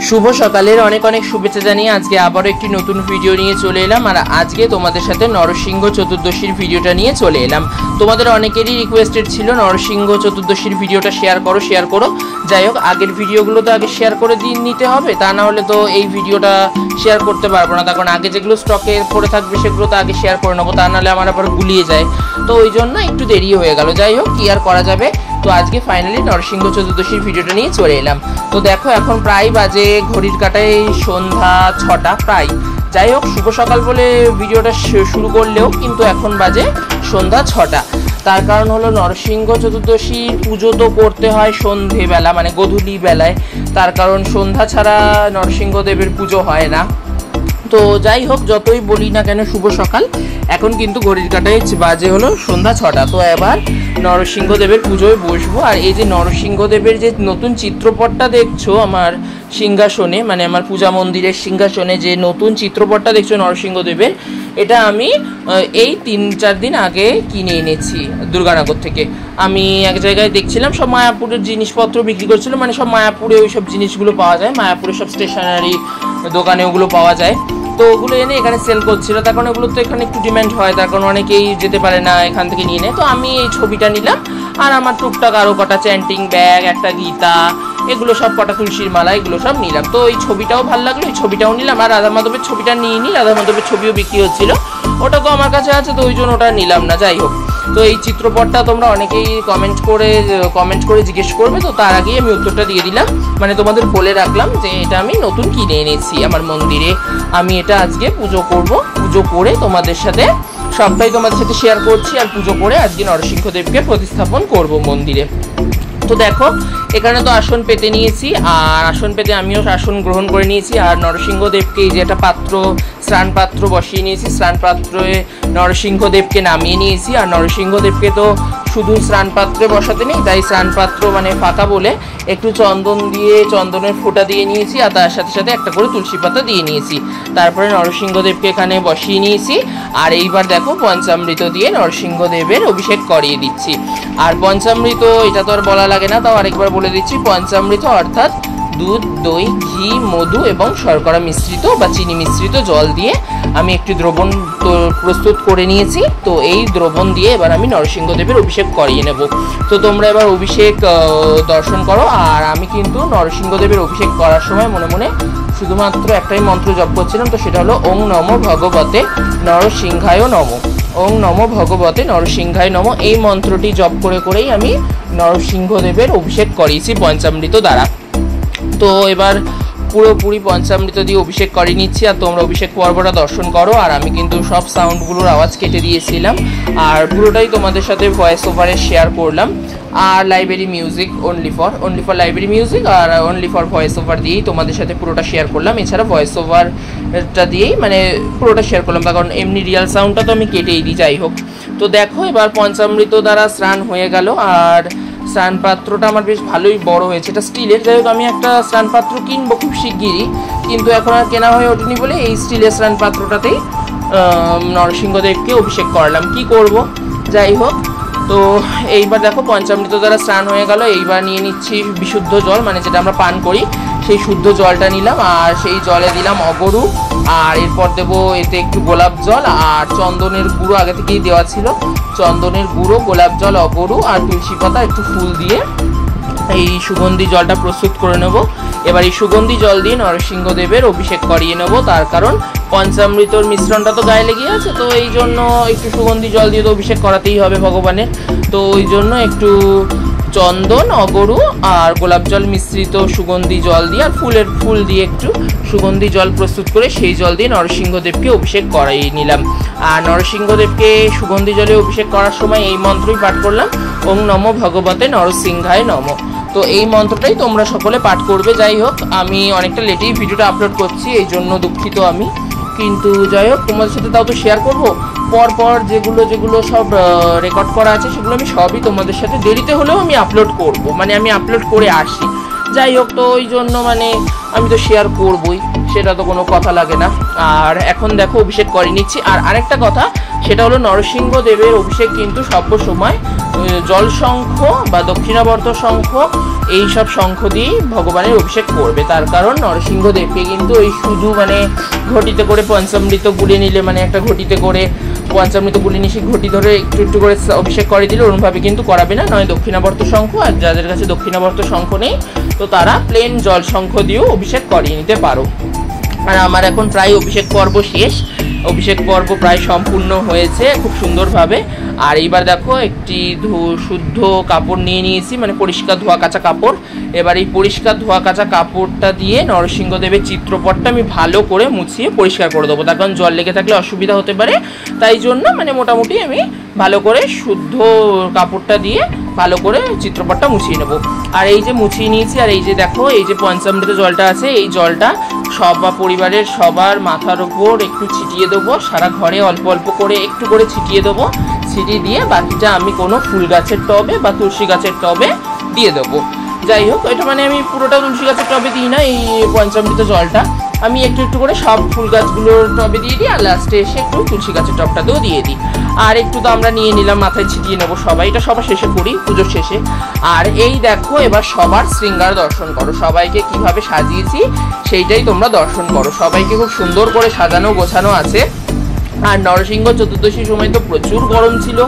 শুভ সকালের অনেক অনেক শুভেচ্ছা জানিয়ে আজকে আবারও একটি নতুন ভিডিও নিয়ে চলে এলাম। আর আজকে তোমাদের সাথে নরসিংহ চতুর্দশীর ভিডিওটা নিয়ে চলে এলাম। তোমাদের অনেকেরই রিকোয়েস্টেড ছিল নরসিংহ চতুর্দশীর ভিডিওটা শেয়ার করো। যাই হোক, আগের ভিডিওগুলো তো আগে শেয়ার করে দিয়ে নিতে হবে, তা না হলে তো এই ভিডিওটা শেয়ার করতে পারবো না। তখন আগে যেগুলো স্টকে পড়ে থাকবে সেগুলো তো আগে শেয়ার করে নেবো, তা নাহলে আমার আবার গুলিয়ে যায়। তো ওই জন্য একটু দেরি হয়ে গেল। যাই হোক, কি আর করা যাবে। তো আজকে ফাইনালি নরসিংহ চতুর্দশীর ভিডিওটা নিয়ে চলে এলাম। তো দেখো, এখন প্রায় বাজে ঘড়ির কাঁটায় সন্ধ্যা 6টা প্রায়। যাই হোক, শুভ সকাল বলে ভিডিওটা শুরু করলেও কিন্তু এখন বাজে সন্ধ্যা 6টা। তার কারণ হলো নরসিংহ চতুর্দশীর পুজো তো করতে হয় সন্ধেবেলা, মানে গোধূলি বেলায়। তার কারণ সন্ধ্যা ছাড়া নরসিংহদেবের পুজো হয় না। তো যাই হোক, যতই বলি না কেন শুভ সকাল, এখন কিন্তু ঘড়ির কাঁটায় বাজে হলো সন্ধ্যা 6টা। তো এবার নরসিংহদেবের পুজোয় বসবো। আর এই যে নরসিংহদেবের যে নতুন চিত্রপটটা দেখছো আমার সিংহাসনে, মানে আমার পূজা মন্দিরের সিংহাসনে যে নতুন চিত্রপটটা দেখছো নরসিংহদেবের, এটা আমি এই 3-4 দিন আগে কিনে এনেছি দুর্গানগর থেকে। আমি এক জায়গায় দেখছিলাম, সব মায়াপুরের জিনিসপত্র বিক্রি করছিল, মানে সব মায়াপুরে ওই সব জিনিসগুলো পাওয়া যায়, মায়াপুরের সব স্টেশনারি দোকানে ওগুলো পাওয়া যায়। তো ওগুলো এনে এখানে সেল করছিল। তার কারণ ওগুলো তো এখানে একটু ডিম্যান্ড হয়, তার কারণ অনেকেই যেতে পারে না, এখান থেকে নিয়ে নেয়। তো আমি এই ছবিটা নিলাম, আর আমার টুকটাক আরও কটা চ্যান্টিং ব্যাগ, একটা গীতা, এগুলো সব কটা তুলসীর মালা, এগুলো সব নিলাম। তো এই ছবিটাও ভালো লাগলো, এই ছবিটাও নিলাম। আর রাধা মাধবের ছবিটা নিয়ে নিই, রাধা মাধবের ছবিও বিক্রি হচ্ছিল, ওটা তো আমার কাছে আছে, তো ওই জন্য ওটা নিলাম না। যাই হোক, তো এই চিত্রপটটা তোমরা অনেকেই কমেন্ট করে জিজ্ঞেস করবে, তো তার আগেই আমি উত্তরটা দিয়ে দিলাম, মানে তোমাদের বলে রাখলাম যে এটা আমি নতুন কিনে এনেছি আমার মন্দিরে। আমি এটা আজকে পুজো করব, পুজো করে তোমাদের সাথে সবটাই তোমাদের সাথে শেয়ার করছি। আর পুজো করে আজকে নরসিংহদেবকে প্রতিস্থাপন করব মন্দিরে। তো দেখো, এখানে তো আসন পেতে নিয়েছি, আর আসন পেতে আমিও আসন গ্রহণ করে নিয়েছি। আর নরসিংহদেবকে এই যে একটা পাত্র, স্নান পাত্র বসিয়ে নিয়েছি, স্নান পাত্রে নরসিংহদেবকে নামিয়ে নিয়েছি। আর নরসিংহদেবকে তো শুধু স্নান পাত্রে বসাতে নেই, তাই স্নান পাত্র মানে ফাঁকা বলে একটু চন্দন দিয়ে, চন্দনের ফোঁটা দিয়ে নিয়েছি, আর তার সাথে সাথে একটা করে তুলসী পাতা দিয়ে নিয়েছি। তারপরে নরসিংহদেবকে এখানে বসিয়ে নিয়েছি। আর এইবার দেখো, পঞ্চামৃত দিয়ে নরসিংহদেবের অভিষেক করিয়ে দিচ্ছি। আর পঞ্চামৃত এটা তো আর বলা লাগে না, তাও আরেকবার বলে দিচ্ছি। পঞ্চামৃত অর্থাৎ দুধ, দই, ঘি, মধু এবং শর্করা মিশ্রিত বা চিনি মিশ্রিত জল দিয়ে আমি একটি দ্রবণ প্রস্তুত করে নিয়েছি। তো এই দ্রবণ দিয়ে এবার আমি নরসিংহদেবের অভিষেক করিয়ে নেব। তো তোমরা এবার অভিষেক দর্শন করো। আর আমি কিন্তু নরসিংহদেবের অভিষেক করার সময় মনে মনে শুধুমাত্র একটাই মন্ত্র জপ করছিলাম, তো সেটা হলো ওং নমো ভগবতে নরসিংহায় নমো। ওং নমো ভগবতে নরসিংহায় নমো, এই মন্ত্রটি জপ করেই আমি নরসিংহদেবের অভিষেক করিয়েছি পঞ্চামৃত দ্বারা। তো এবার পুরোপুরি পঞ্চামৃত দিয়ে অভিষেক করে নিচ্ছি। আর তোমরা অভিষেক পর্বটা দর্শন করো। আর আমি কিন্তু সব সাউন্ডগুলোর আওয়াজ কেটে দিয়েছিলাম, আর পুরোটাই তোমাদের সাথে ভয়েস ওভারে শেয়ার করলাম। আর library music only for library music, আর অনলি ফর ভয়েস ওভার দিয়েই তোমাদের সাথে পুরোটা শেয়ার করলাম। এছাড়া ভয়েস ওভারটা দিয়েই মানে পুরোটা শেয়ার করলাম, কারণ এমনি রিয়াল সাউন্ডটা তো আমি কেটেই দিই। যাই হোক, তো দেখো, এবার পঞ্চামৃত দ্বারা স্নান হয়ে গেল। আর স্নান পাত্রটা আমার বেশ ভালোই বড় হয়েছে, এটা স্টিলের। যাই হোক, আমি একটা স্নান পাত্র কিনবো খুব শিগগিরই, কিন্তু এখন আর কেনা হয়ে ওঠেনি বলে এই স্টিলের স্নান পাত্রটাতেই নরসিংহদেবকে অভিষেক করলাম। কি করব, যাই হোক। তো এইবার দেখো, পঞ্চামৃত দ্বারা স্নান হয়ে গেল। এইবার নিয়ে নিচ্ছি বিশুদ্ধ জল, মানে যেটা আমরা পান করি, সেই শুদ্ধ জলটা নিলাম। আর সেই জলে দিলাম অগরু, আর এরপর দেবো এতে একটু গোলাপ জল আর চন্দনের গুঁড়ো, আগে থেকেই দেওয়া ছিল। চন্দনের গুঁড়ো, গোলাপ জল, অগরু আর তুলসী পাতা, একটু ফুল দিয়ে এই সুগন্ধি জলটা প্রস্তুত করে নেব। এবার এই সুগন্ধি জল দিয়ে নরসিংহদেবের অভিষেক করিয়ে নেব। তার কারণ পঞ্চামৃতর মিশ্রণটা তো গায়ে লেগে আছে, তো এই জন্য একটু সুগন্ধি জল দিয়ে তো অভিষেক করাতেই হবে ভগবানের। তো ওই জন্য একটু চন্দন, অগরু আর গোলাপ জল মিশ্রিত সুগন্ধি জল দিয়ে, আর ফুল দিয়ে একটু সুগন্ধি জল প্রস্তুত করে সেই জল দিয়ে নরসিংহদেবকে অভিষেক করাই নিলাম। আর নরসিংহদেবকে সুগন্ধি জলে অভিষেক করার সময় এই মন্ত্রই পাঠ করলাম, ওং নমো ভগবতে নরসিংহায় নমো। তো এই মন্ত্রটাই তোমরা সকলে পাঠ করবে। যাই হোক, আমি অনেকটা লেটেই ভিডিওটা আপলোড করছি, এই জন্য দুঃখিত আমি, কিন্তু যাই হোক, তোমাদের সাথে তাও তো শেয়ার করবো। পর যেগুলো সব রেকর্ড করা আছে সেগুলো আমি সবই তোমাদের সাথে দেরিতে হলেও আমি আপলোড করব, মানে আমি আপলোড করে আসি। যাই হোক, তো ওই জন্য মানে আমি তো শেয়ার করবই, সেটা তো কোনো কথা লাগে না। আর এখন দেখো, অভিষেক করে নিচ্ছি। আর আরেকটা কথা, সেটা হলো নরসিংহদেবের অভিষেক কিন্তু সর্বসময় জল শঙ্খ বা দক্ষিণাবর্ত শঙ্খ এই সব শঙ্খ দিয়েই ভগবানের অভিষেক করবে। তার কারণ নরসিংহদেবকে কিন্তু ওই শুধু মানে ঘটিতে করে পঞ্চামৃত গুলে নিলে, মানে একটা ঘটিতে করে পঞ্চামৃত গুলে নিয়ে সেই ঘটি ধরে একটু একটু করে অভিষেক করে দিলে ওরমভাবে কিন্তু করাবে না, নয় দক্ষিণাবর্ত শঙ্খ। আর যাদের কাছে দক্ষিণাবর্ত শঙ্খ নেই তো তারা প্লেন জল শঙ্খ দিয়েও অভিষেক করিয়ে নিতে পারো। আর আমার এখন প্রায় অভিষেক পর্ব শেষ, অভিষেক পর্ব প্রায় সম্পূর্ণ হয়েছে খুব সুন্দরভাবে। আর এইবার দেখো একটি শুদ্ধ কাপড় নিয়ে নিয়েছি, মানে পরিষ্কার ধোয়া কাচা কাপড়। এবার এই পরিষ্কার ধোয়া কাচা কাপড়টা দিয়ে নরসিংহদেবের চিত্রপটটা আমি ভালো করে মুছিয়ে পরিষ্কার করে দেবো, তার কারণ জল লেগে থাকলে অসুবিধা হতে পারে। তাই জন্য মানে মোটামুটি আমি ভালো করে শুদ্ধ কাপড়টা দিয়ে ভালো করে চিত্রপটটা মুছিয়ে নেবো। আর এই যে মুছিয়ে নিয়েছি, আর এই যে দেখো এই যে পঞ্চামৃত জলটা আছে, এই জলটা পরিবারের সবার মাথার উপর একটু ছিটিয়ে দেবো, সারা ঘরে অল্প অল্প করে একটু করে ছিটিয়ে দেবো। ছিটিয়ে দিয়ে বাকিটা আমি কোনো ফুল গাছের টবে বা তুলসী গাছের টবে দিয়ে দেবো। যাই হোক, এটা মানে আমি পুরোটা তুলসী গাছের টবে দিই না, এই পঞ্চামৃত জলটা আমি একটু একটু করে সব ফুল গাছগুলোর টবে দিয়ে দিই, আর লাস্টে এসে একটু তুলসী গাছের টবটাতেও দিয়ে দিই। আর একটু তো আমরা নিয়ে নিলাম, মাথায় ছিটিয়ে নেবো সবাই, এটা সবার শেষে করি পুজোর শেষে। আর এই দেখো এবার সবার শৃঙ্গার দর্শন করো, সবাইকে কিভাবে সাজিয়েছি সেইটাই তোমরা দর্শন করো। সবাইকে খুব সুন্দর করে সাজানো গোছানো আছে। আর নরসিংহ চতুর্দশীর সময় তো প্রচুর গরম ছিল,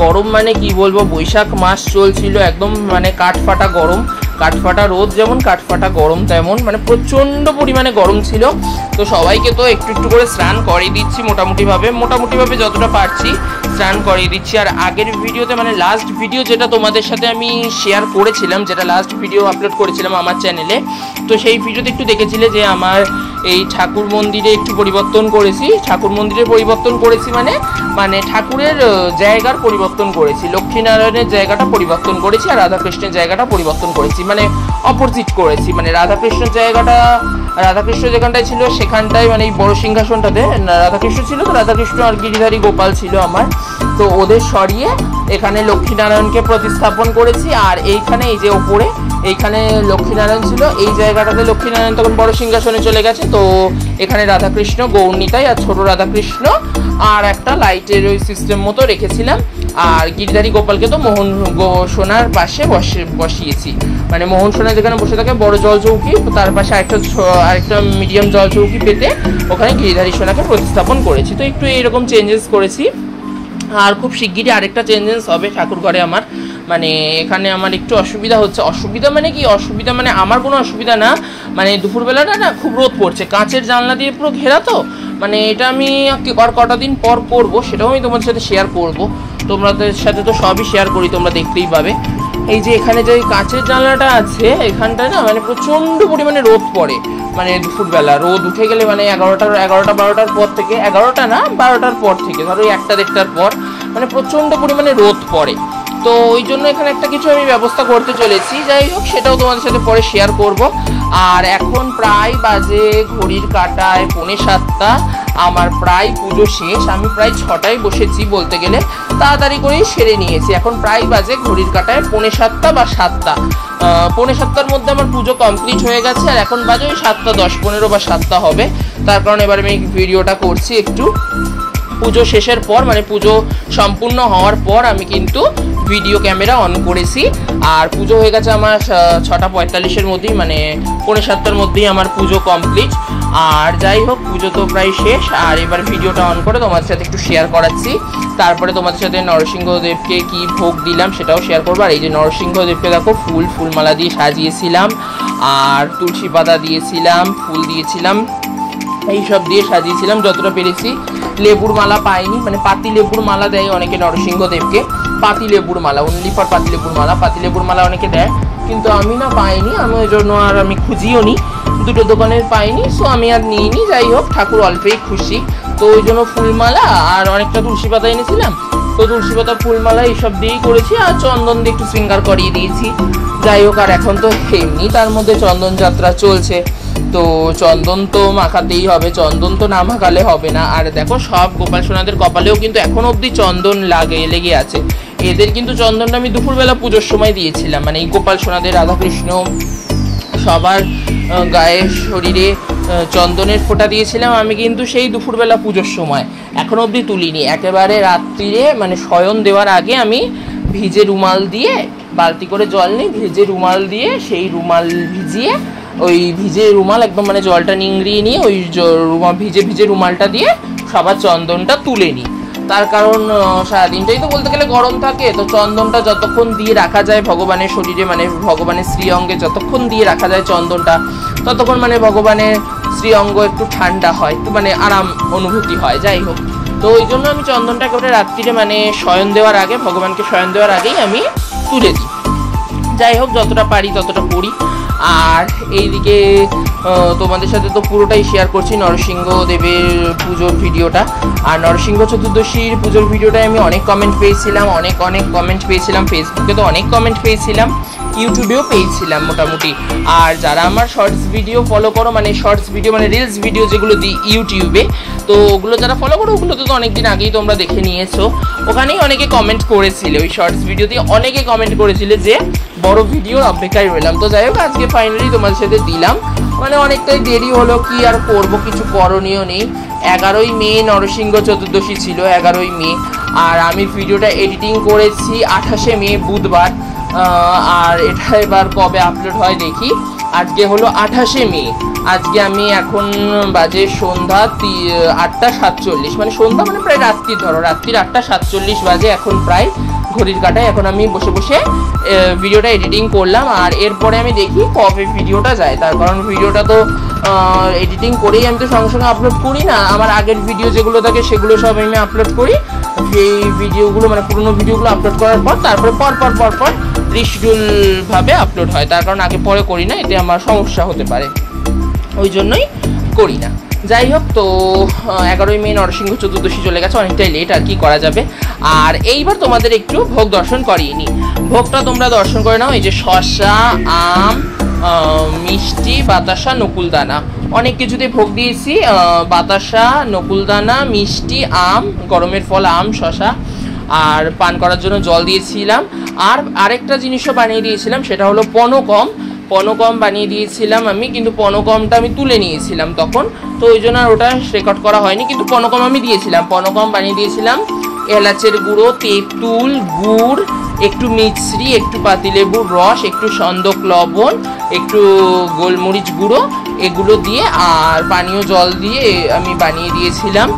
গরম মানে কি বলবো, বৈশাখ মাস চলছিল, একদম মানে কাঠফাটা গরম, কাঠফাটা রোদ যেমন কাঠফাটা গরম তেমন, মানে প্রচণ্ড পরিমাণে গরম ছিল। তো সবাইকে তো একটু একটু করে স্নান করিয়ে দিচ্ছি, মোটামুটিভাবে যতটা পারছি স্নান করিয়ে দিচ্ছি। আর আগের ভিডিওতে মানে লাস্ট ভিডিও যেটা তোমাদের সাথে আমি শেয়ার করেছিলাম, যেটা লাস্ট ভিডিও আপলোড করেছিলাম আমার চ্যানেলে, তো সেই ভিডিওতে একটু দেখেছিলে যে আমার এই ঠাকুর মন্দিরে একটু পরিবর্তন করেছি। ঠাকুর মন্দিরে পরিবর্তন করেছি মানে ঠাকুরের জায়গার পরিবর্তন করেছি, লক্ষ্মীনারায়ণের জায়গাটা পরিবর্তন করেছি আর রাধাকৃষ্ণের জায়গাটা পরিবর্তন করেছি, মানে অপোজিট করেছি। মানে রাধাকৃষ্ণের জায়গাটা, রাধাকৃষ্ণ যেখানটায় ছিল সেখানটায় মানে এই বড় সিংহাসনটাতে রাধাকৃষ্ণ ছিল, তো রাধাকৃষ্ণ আর গিরিধারী গোপাল ছিল আমার, তো ওদের সরিয়ে এখানে লক্ষ্মীনারায়ণকে প্রতিস্থাপন করেছি। আর এইখানে এই যে ওপরে এইখানে লক্ষ্মীনারায়ণ ছিল, এই জায়গাটাতে লক্ষ্মীনারায়ণ তখন বড় সিংহাসনে চলে গেছে, তো এখানে রাধাকৃষ্ণ, গৌরনীতাই আর ছোট রাধাকৃষ্ণ আর একটা লাইটের ওই সিস্টেম মতো রেখেছিলাম। আর গিরিধারী গোপালকে তো মোহন সোনার পাশে বসিয়েছি, মানে মোহন সোনা যেখানে বসে থাকে বড় জল চৌকি, তার পাশে আরেকটা মিডিয়াম জল চৌকি পেতে ওখানে গিরিধারী সোনাকে প্রতিস্থাপন করেছি। তো একটু এইরকম চেঞ্জেস করেছি। আর খুব শিগগিরই আরেকটা চেঞ্জেস হবে ঠাকুর ঘরে আমার, মানে এখানে আমার একটু অসুবিধা হচ্ছে। অসুবিধা মানে কি, অসুবিধা মানে আমার কোনো অসুবিধা না, মানে দুপুরবেলাটা না খুব রোদ পড়ছে, কাঁচের জানলা দিয়ে পুরো ঘেরা, তো মানে এটা আমি আর কটা দিন পর করবো, সেটাও আমি তোমাদের সাথে শেয়ার করবো। তোমাদের সাথে তো সবই শেয়ার করি, তোমরা দেখতেই পাবে। এই যে এখানে যে কাঁচের জানলাটা আছে এখানটায় না মানে প্রচণ্ড পরিমাণে রোদ পড়ে, মানে দুপুরবেলা রোদ উঠে গেলে মানে 11টা-12টার পর থেকে, 11টা না 12টার পর থেকে, ধরো 1টা-1:30টার পর মানে প্রচণ্ড পরিমাণে রোদ পড়ে। তো ওই জন্য এখানে একটা কিছু আমি ব্যবস্থা করতে চলেছি, যাই হোক সেটাও তোমাদের সাথে পরে শেয়ার করব। আর এখন প্রায় বাজে ঘড়ির কাঁটায় 6:45, আমার প্রায় পুজো শেষ, আমি প্রায় 6টায় বসেছি বলতে গেলে, তাড়াতাড়ি করেই সেরে নিয়েছি। এখন প্রায় বাজে ঘড়ির কাঁটায় 6:45 বা 7টা, 6:45টার মধ্যে আমার পুজো কমপ্লিট হয়ে গেছে। আর এখন বাজে ওই 7:10, 15 বা 7টা হবে। তার কারণ এবার আমি ভিডিওটা করছি একটু পুজো শেষের পর, মানে পুজো সম্পূর্ণ হওয়ার পর আমি কিন্তু ভিডিও ক্যামেরা অন করেছি। আর পুজো হয়ে গেছে আমার 6:45-এর মধ্যেই, মানে 6:45টার মধ্যেই আমার পুজো কমপ্লিট। আর যাই হোক পুজো তো প্রায় শেষ। আর এবার ভিডিওটা অন করে তোমাদের সাথে একটু শেয়ার করাচ্ছি, তারপরে তোমাদের সাথে নরসিংহদেবকে কি ভোগ দিলাম সেটাও শেয়ার করবো। আর এই যে নরসিংহদেবকে দেখো ফুলমালা দিয়ে সাজিয়েছিলাম, আর তুলসী পাতা দিয়েছিলাম, ফুল দিয়েছিলাম, এইসব দিয়ে সাজিয়েছিলাম যতটা পেরেছি। লেবুর মালা পাইনি, মানে পাতি লেবুর মালা দেয় অনেকে নরসিংহদেবকে, পাতি লেবুর মালা, অনলি ফর পাতি লেবুর মালা অনেকে দেয়, কিন্তু আমি না পাইনি, আমি ওই জন্য আর আমি খুঁজিও নি, দুটো দোকানের পাইনি, সো আমি আর নিইনি। যাই হোক ঠাকুর অল্পেই খুশি, তো ওই জন্য ফুলমালা আর অনেকটা তুলসী পাতা এনেছিলাম, তো তুলসী পাতা ফুলমালা এইসব দিয়েই করেছি। আর চন্দন দিয়ে একটু শৃঙ্গার করিয়ে দিয়েছি। যাই হোক, আর এখন তো এমনি তার মধ্যে চন্দন যাত্রা চলছে, তো চন্দন তো মাখাতেই হবে, চন্দন তো না মাখালে হবে না। আর দেখো সব গোপাল সোনাদের কপালেও কিন্তু এখন অবধি চন্দন লেগে আছে। এদের কিন্তু চন্দনটা আমি দুপুরবেলা পুজোর সময় দিয়েছিলাম, মানে এই গোপাল সোনাদের, রাধাকৃষ্ণ সবার গায়ে শরীরে চন্দনের ফোঁটা দিয়েছিলাম আমি কিন্তু সেই দুপুরবেলা পুজোর সময়, এখন অবধি তুলিনি। একেবারে রাত্রিরে মানে শয়ন দেওয়ার আগে আমি ভিজে রুমাল দিয়ে বালতি করে জল নিই, ভেজে রুমাল দিয়ে সেই রুমাল ভিজিয়ে ওই ভিজে রুমাল একদম মানে জলটা নিংড়িয়ে নিয়ে ওই ভিজে রুমালটা দিয়ে সবার চন্দনটা তুলে নিই। তার কারণ সারাদিনটাই তো বলতে গেলে গরম থাকে, তো চন্দনটা যতক্ষণ দিয়ে রাখা যায় ভগবানের শরীরে মানে ভগবানের শ্রীঅঙ্গে যতক্ষণ দিয়ে রাখা যায় চন্দনটা, ততক্ষণ মানে ভগবানের শ্রীঅঙ্গ একটু ঠান্ডা হয়, একটু মানে আরাম অনুভূতি হয়। যাই হোক, তো ওই জন্য আমি চন্দনটা একেবারে রাত্রিরে মানে শয়ন দেওয়ার আগে, ভগবানকে শয়ন দেওয়ার আগেই আমি তুলে দিই। যাই হোক, যতটা পারি ততটা করি। আর এইদিকে তোমাদের সাথে তো পুরোটাই শেয়ার করছি নরসিংহ দেবের পুজোর ভিডিওটা। আর নরসিংহ চতুর্দশীর পুজোর ভিডিওটায় আমি অনেক কমেন্ট পেয়েছিলাম, অনেক কমেন্ট পেয়েছিলাম। ফেসবুকে তো অনেক কমেন্ট পেয়েছিলাম, ইউটিউবেও পেয়েছিলাম মোটামুটি। আর যারা আমার শর্টস ভিডিও ফলো করো, মানে শর্টস ভিডিও মানে রিলস ভিডিও যেগুলো দিই ইউটিউবে, তো ওগুলো যারা ফলো করো ওগুলো তো অনেকদিন আগেই তোমরা দেখে নিয়েছো। ওখানেই অনেকে কমেন্ট করেছিলে, ওই শর্টস ভিডিও দিয়ে অনেকে কমেন্ট করেছিলে যে বড় ভিডিওর অপেক্ষায় রইলাম। তো যাই হোক, আজকে ফাইনালি তোমাদের সাথে দিলাম। মানে অনেকটাই দেরি হলো, কি আর করবো, কিছু করণীয় নেই। 11ই মে নরসিংহ চতুর্দশী ছিল, 11ই মে। আর আমি ভিডিওটা এডিটিং করেছি 28শে মে বুধবার। আর এটা এবার কবে আপলোড হয় দেখি। আজকে হলো 28শে মে। আজকে আমি এখন বাজে সন্ধ্যা 8টা 47, মানে সন্ধ্যা মানে প্রায় রাত্রি, ধরো রাত্রির 8টা 47 বাজে এখন প্রায় ঘড়ির কাঁটায়। এখন আমি বসে বসে ভিডিওটা এডিটিং করলাম। আর এরপরে আমি দেখি কবে ভিডিওটা যায়, তার কারণ ভিডিওটা তো এডিটিং করেই আমি তো সঙ্গে সঙ্গে আপলোড করি না। আমার আগের ভিডিও যেগুলো থাকে সেগুলো সব আমি আপলোড করি। সেই ভিডিওগুলো মানে পুরোনো ভিডিওগুলো আপলোড করার পর তারপরে পর রিশিডিউলভাবে আপলোড হয়, তার কারণ আগে পরে করি না, এতে আমার সমস্যা হতে পারে, ওই জন্যই করি না। যাই হোক, তো 11ই মে নরসিংহ চতুর্দশী চলে গেছে, অনেকটাই লেট, আর কি করা যাবে। আর এইবার তোমাদের একটু ভোগ দর্শন করিয়ে নিই। ভোগটা তোমরা দর্শন করে নাও। এই যে শসা, আম, মিষ্টি, বাতাসা, নকুলদানা, অনেক কিছুতে ভোগ দিয়েছি। বাতাসা, নকুলদানা, মিষ্টি, আম, গরমের ফল আম, শসা, আর পান করার জন্য জল দিয়েছিলাম। আর আরেকটা জিনিসও বানিয়ে দিয়েছিলাম, সেটা হলো পনকম বানিয়ে দিয়েছিলাম আমি, কিন্তু পনকমটা আমি তুলে নিয়েছিলাম তখন, তো ওই জন্য আর ওটা রেকর্ড করা হয়নি, কিন্তু পনকম আমি দিয়েছিলাম। পনকম বানিয়ে দিয়েছিলাম এলাচের গুঁড়ো, তেঁতুল, গুড়, একটু মিছরি, একটু পাতিলেবুর রস, একটু সন্দক লবণ, একটু গোলমরিচ গুঁড়ো, এগুলো দিয়ে আর পানীয় জল দিয়ে আমি বানিয়ে দিয়েছিলাম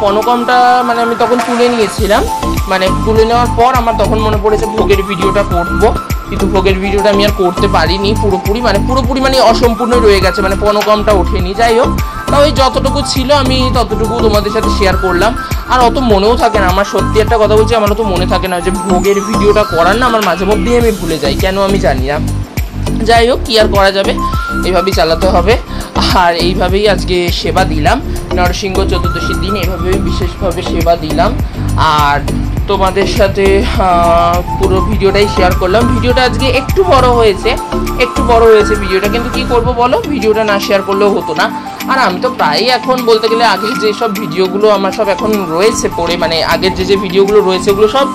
পনকমটা মানে আমি তখন তুলে নিয়েছিলাম। মানে তুলে নেওয়ার পর আমার তখন মনে পড়েছে ভোগের ভিডিওটা করবো, কিন্তু ভোগের ভিডিওটা আমি আর করতে পারিনি পুরোপুরি মানে অসম্পূর্ণ রয়ে গেছে, মানে পনকমটা ওঠেনি। যাই হোক, তা ওই যতটুকু ছিল আমি ততটুকু তোমাদের সাথে শেয়ার করলাম। আর অত মনেও থাকে না আমার, সত্যি একটা কথা বলছি, আমার অত মনে থাকে না যে ভোগের ভিডিওটা করার না, আমার মাঝে মধ্যেই আমি ভুলে যাই, কেন আমি জানি না। যাই হোক, কি আর করা যাবে, এইভাবেই চালাতে হবে। আর এইভাবেই আজকে সেবা দিলাম, নরসিংহ চতুর্দশীর দিন এইভাবেই বিশেষভাবে সেবা দিলাম। আর তোমাদের সাথে পুরো ভিডিওটাই শেয়ার করলাম। ভিডিওটা আজকে একটু বড় হয়েছে ভিডিওটা, কিন্তু কি করব বলো, ভিডিওটা না শেয়ার করলেও হতো না। আর আমি তো প্রায়ই এখন বলতে গেলে আগের যেসব ভিডিওগুলো আমার সব এখন রয়েছে পড়ে, মানে আগের যে ভিডিওগুলো রয়েছে ওগুলো সব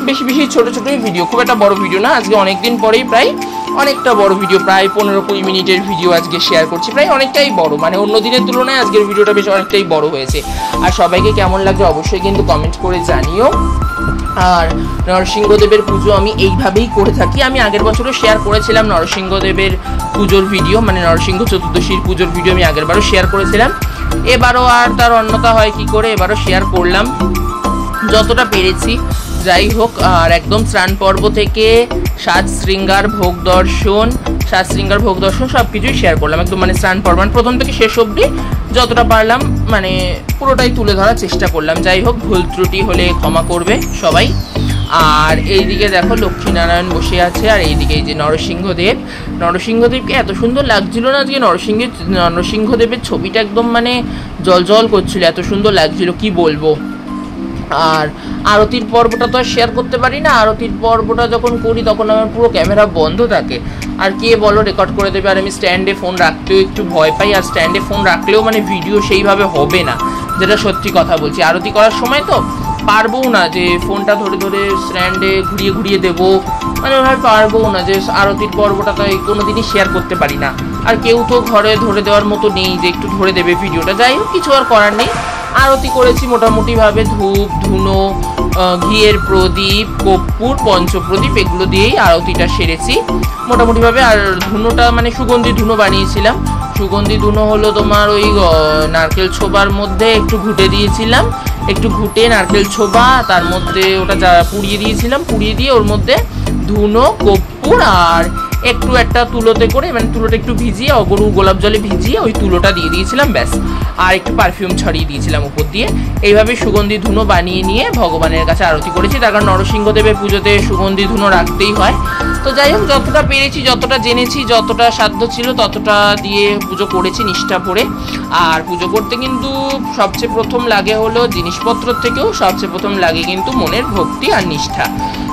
বেশি ছোটোই ভিডিও, খুব একটা বড় ভিডিও না। আজকে অনেকদিন পরেই প্রায় অনেকটা বড় ভিডিও, প্রায় 15-20 মিনিটের ভিডিও আজকে শেয়ার করছি, প্রায় অনেকটাই বড়, মানে অন্য দিনের তুলনায় আজকের ভিডিওটা বেশ অনেকটাই বড় হয়েছে। আর সবাইকে কেমন লাগছে অবশ্যই কিন্তু কমেন্ট করে জানিও। আর নরসিংহদেবের পুজো আমি এইভাবেই করে থাকি। আমি আগের বছরও শেয়ার করেছিলাম নরসিংহদেবের পুজোর ভিডিও, মানে নরসিংহ চতুর্দশীর পুজোর ভিডিও আমি আগেরবারও শেয়ার করেছিলাম। এবারও আর তার অন্যতা হয় কি করে, এবারও শেয়ার করলাম যতটা পেরেছি। যাই হোক, আর একদম স্নান পর্ব থেকে সাজ শৃঙ্গার ভোগ দর্শন সব কিছুই শেয়ার করলাম একদম, মানে স্নান পর্ব মানে প্রথম থেকে শেষ অবধি যতটা পারলাম মানে পুরোটাই তুলে ধরার চেষ্টা করলাম। যাই হোক, ভুল ত্রুটি হলে ক্ষমা করবে সবাই। আর এইদিকে দেখো লক্ষ্মীনারায়ণ বসে আছে, আর এইদিকে এই যে নরসিংহদেবকে এত সুন্দর লাগছিল না আজকে, নরসিংহদেবের ছবিটা একদম মানে জল করছিল, এত সুন্দর লাগছিল কি বলবো। আর আরতির পর্বটা তো আর শেয়ার করতে পারি না, আরতির পর্বটা যখন করি তখন আমার পুরো ক্যামেরা বন্ধ থাকে, আর কে বলো রেকর্ড করে দেবে। আর আমি স্ট্যান্ডে ফোন রাখতেও একটু ভয় পাই, আর স্ট্যান্ডে ফোন রাখলেও মানে ভিডিও সেইভাবে হবে না, যেটা সত্যি কথা বলছি। আরতি করার সময় তো পারবও না যে ফোনটা ধরে স্ট্যান্ডে ঘুরিয়ে দেবো, মানে ওভাবে পারবও না, যে আরতির পর্বটা তো কোনো দিনই শেয়ার করতে পারি না। আর কেউ তো ঘরে ধরে দেওয়ার মতো নেই যে একটু ধরে দেবে ভিডিওটা। যাই হোক, কিছু আর করার নেই। আরতি করেছি মোটামুটিভাবে, ধূপ ধুনো ঘিয়ের প্রদীপ, কর্পূর, পঞ্চপ্রদীপ এগুলো দিয়েই আরতিটা সেরেছি মোটামুটিভাবে। আর ধুনোটা মানে সুগন্ধি ধুনো বানিয়েছিলাম। সুগন্ধি ধুনো হলো তোমার ওই নারকেল ছোবার মধ্যে একটু ঘুটে দিয়েছিলাম, একটু ঘুটে নারকেল ছোবা তার মধ্যে ওটা পুড়িয়ে দিয়েছিলাম, পুড়িয়ে দিয়ে ওর মধ্যে ধুনো, কর্পূর আর একটু একটা তুলোতে করে মানে তুলোটা একটু ভিজিয়ে অগরু গোলাপ জলে ভিজিয়ে ওই তুলোটা দিয়ে দিয়েছিলাম ব্যাস। আর একটু পারফিউম ছড়িয়ে দিয়েছিলাম উপর দিয়ে। এইভাবে সুগন্ধি ধুনো বানিয়ে নিয়ে ভগবানের কাছে আরতি করেছি। তার কারণ নরসিংহদেবের পুজোতে সুগন্ধি ধুনো রাখতেই হয়। তো যাই হোক, যতটা পেরেছি, যতটা জেনেছি, যতটা সাধ্য ছিল ততটা দিয়ে পুজো করেছি নিষ্ঠা ভরে। আর পুজো করতে কিন্তু সবচেয়ে প্রথম লাগে হলো জিনিসপত্র থেকেও সবচেয়ে প্রথম লাগে কিন্তু মনের ভক্তি আর নিষ্ঠা।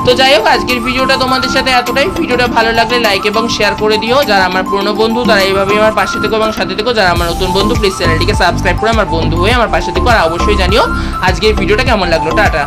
তো যাই হোক, আজকের ভিডিওটা তোমাদের সাথে এতটাই। ভিডিওটা ভালো লাগলে লাইক এবং শেয়ার করে দিও। যারা আমার পুরনো বন্ধু তারা এইভাবেই আমার পাশে থেকো এবং সাথে থেকো। যারা আমার নতুন বন্ধু প্লিজ চ্যানেলটিকে সাবস্ক্রাইব করে আমার বন্ধু হয়ে আমার পাশে থেকো। আর অবশ্যই জানিও আজকের ভিডিওটা কেমন লাগলো। টাটা।